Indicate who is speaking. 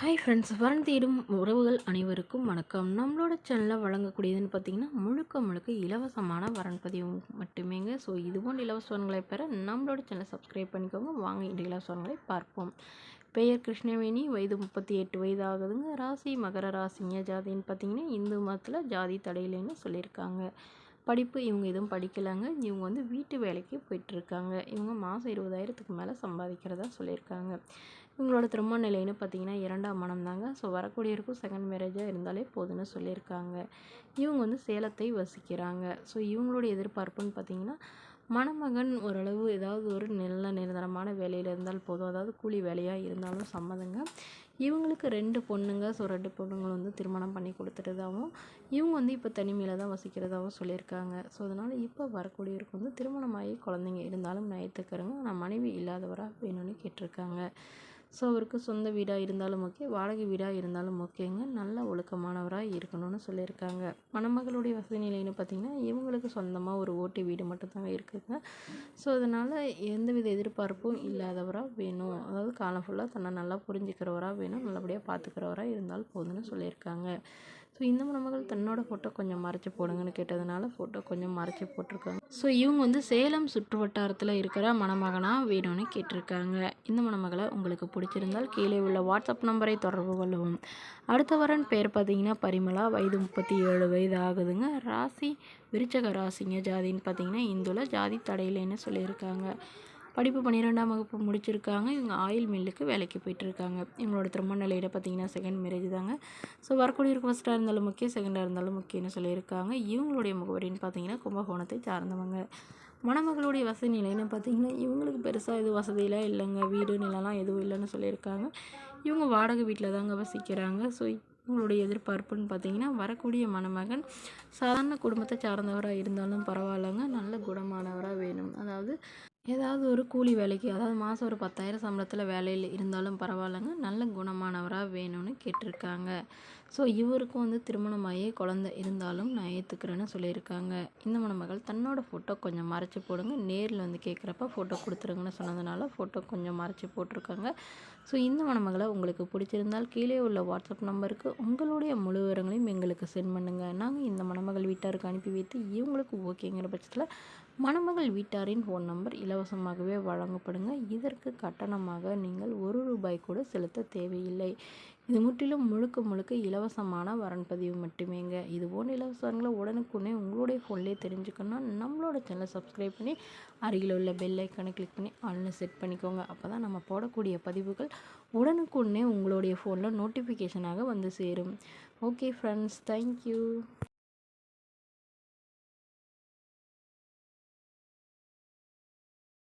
Speaker 1: Hi friends, வரன் தேடும் உறவுகள் அனைவருக்கும் வணக்கம். நம்மளோட சேனலில் வழங்கக்கூடியதுன்னு பார்த்தீங்கன்னா முழுக்க முழுக்க இலவசமான வரன் பதிவு மட்டுமேங்க. ஸோ இதுபோன்ற இலவசங்களை பெற நம்மளோட சேனலை சப்ஸ்கிரைப் பண்ணிக்கோங்க. வாங்க இந்த இலவசங்களை பார்ப்போம். பெயர் கிருஷ்ணவேணி, வயது 38 வயது ஆகுதுங்க. ராசி மகர ராசிங்க. ஜாதின்னு பார்த்தீங்கன்னா இந்து மதத்தில் ஜாதி தடையில்லைன்னு சொல்லியிருக்காங்க. படிப்பு இவங்க எதுவும் படிக்கலைங்க. இவங்க வீட்டு வேலைக்கு போயிட்டுருக்காங்க. இவங்க மாதம் 20,000க்கு மேலே சம்பாதிக்கிறதா சொல்லியிருக்காங்க. இவங்களோட திருமண நிலைன்னு பார்த்தீங்கன்னா 2ஆம் மனம் தாங்க. ஸோ வரக்கூடியவருக்கும் செகண்ட் மேரேஜாக இருந்தாலே போதுன்னு சொல்லியிருக்காங்க. இவங்க சேலத்தை வசிக்கிறாங்க. ஸோ இவங்களுடைய எதிர்பார்ப்புன்னு பார்த்தீங்கன்னா மணமகன் ஓரளவு ஏதாவது ஒரு நல்ல நிரந்தரமான வேலையில் இருந்தால் போதும். அதாவது கூலி வேலையாக இருந்தாலும் சம்மதங்க. இவங்களுக்கு 2 பொண்ணுங்க. ஸோ 2 பொண்ணுங்களும் திருமணம் பண்ணி கொடுத்துட்டதாகவும் இவங்க இப்போ தனிமையில் தான் வசிக்கிறதாகவும் சொல்லியிருக்காங்க. ஸோ அதனால் இப்போ வரக்கூடியவருக்கு திருமணமாகி குழந்தைங்க இருந்தாலும் நான் ஏற்றுக்கிறேங்க. ஆனால் மனைவி இல்லாதவராக வேணும்னு கேட்டிருக்காங்க. ஸோ அவருக்கு சொந்த வீடாக இருந்தாலும் ஓகே, வாடகை வீடாக இருந்தாலும் ஓகேங்க. நல்ல ஒழுக்கமானவராக இருக்கணும்னு சொல்லியிருக்காங்க. மணமகளுடைய வசதி நிலைன்னு பார்த்திங்கன்னா இவங்களுக்கு சொந்தமாக ஒரு ஓட்டு வீடு மட்டும்தாங்க இருக்குதுங்க. ஸோ அதனால் எந்தவித எதிர்பார்ப்பும் இல்லாதவராக வேணும். அதாவது காலம் ஃபுல்லாக தன்னை நல்லா புரிஞ்சுக்கிறவராக வேணும். நல்லபடியாக பார்த்துக்கிறவராக இருந்தால் போதும்னு சொல்லியிருக்காங்க. ஸோ இந்த மணமகள் தன்னோட ஃபோட்டோ கொஞ்சம் மறைச்சி போடுங்கன்னு கேட்டதுனால ஃபோட்டோ கொஞ்சம் மறைச்சி போட்டிருக்காங்க. ஸோ இவங்க சேலம் சுற்று வட்டாரத்தில் இருக்கிற மணமகனாக வேணும்னு கேட்டிருக்காங்க. இந்த மணமகளை உங்களுக்கு பிடிச்சிருந்தால் கீழே உள்ள வாட்ஸ்அப் நம்பரை தொடர்பு கொள்ளவும். அடுத்த வரன் பேர் பார்த்தீங்கன்னா பரிமளா, வயது 37 வயது ஆகுதுங்க. ராசி விருச்சக ராசிங்க. ஜாதின்னு பார்த்தீங்கன்னா இந்துல ஜாதி தடையில்லைன்னு சொல்லியிருக்காங்க. படிப்பு 12ஆம் வகுப்பு முடிச்சிருக்காங்க. இவங்க ஆயில் மில்லுக்கு வேலைக்கு போயிட்டுருக்காங்க. இவங்களோட திருமண நிலையில் பார்த்தீங்கன்னா செகண்ட் மேரேஜ் தாங்க. ஸோ வரக்கூடியவருக்கு ஃபஸ்ட்டாக இருந்தாலும் முக்கியம், செகண்டாக இருந்தாலும் முக்கியம்னு சொல்லியிருக்காங்க. இவங்களுடைய முகவரின்னு பார்த்தீங்கன்னா கும்பகோணத்தை சார்ந்தவங்க. மணமகளுடைய வசதி நிலைன்னு பார்த்தீங்கன்னா இவங்களுக்கு பெருசாக எதுவும் வசதியெலாம் இல்லைங்க. வீடு நிலம்லாம் எதுவும் இல்லைன்னு சொல்லியிருக்காங்க. இவங்க வாடகை வீட்டில் தாங்க வசிக்கிறாங்க. ஸோ இவங்களுடைய எதிர்பார்ப்புன்னு பார்த்தீங்கன்னா வரக்கூடிய மணமகன் சாதாரண குடும்பத்தை சார்ந்தவராக இருந்தாலும் பரவாயில்லைங்க. நல்ல குணமானவராக வேணும். அதாவது ஏதாவது ஒரு கூலி வேலைக்கு, அதாவது மாதம் ஒரு 10,000 சம்பளத்தில் வேலையில் இருந்தாலும் பரவாயில்லைங்க. நல்ல குணமானவராக வேணும்னு கேட்டிருக்காங்க. ஸோ இவருக்கும் திருமணமாகி குழந்தை இருந்தாலும் நான் ஏற்றுக்கிறேன்னு சொல்லியிருக்காங்க. இந்த மணமகள் தன்னோட ஃபோட்டோ கொஞ்சம் மறைச்சி போடுங்க. நேரில் கேட்குறப்ப ஃபோட்டோ கொடுத்துருங்கன்னு சொன்னதுனால ஃபோட்டோ கொஞ்சம் மறைச்சி போட்டிருக்காங்க. ஸோ இந்த மணமகளை உங்களுக்கு பிடிச்சிருந்தால் கீழே உள்ள வாட்ஸ்அப் நம்பருக்கு உங்களுடைய முழு விவரங்களையும் எங்களுக்கு சென்ட் பண்ணுங்கள். நாங்கள் இந்த மணமகள் வீட்டாருக்கு அனுப்பி வைத்து இவங்களுக்கு ஓகேங்கிற பட்சத்தில் மணமகள் வீட்டாரின் ஃபோன் நம்பர் இலவசமாகவே வழங்கப்படுங்க. இதற்கு கட்டணமாக நீங்கள் ₹1 கூட செலுத்த தேவையில்லை. இது முற்றிலும் முழுக்க முழுக்க இலவசமான வரன் பதிவு மட்டுமேங்க. இது போன்ற இலவசங்களை உடனுக்குடனே உங்களுடைய ஃபோன்லேயே தெரிஞ்சுக்கணும்னா நம்மளோட சேனலை சப்ஸ்கிரைப் பண்ணி அருகில் உள்ள பெல் ஐக்கானை கிளிக் பண்ணி ஆல்னு செட் பண்ணிக்கோங்க. அப்போ தான் நம்ம போடக்கூடிய பதிவுகள் உடனுக்குடனே உங்களுடைய ஃபோனில் நோட்டிஃபிகேஷனாக சேரும். Okay friends, thank you.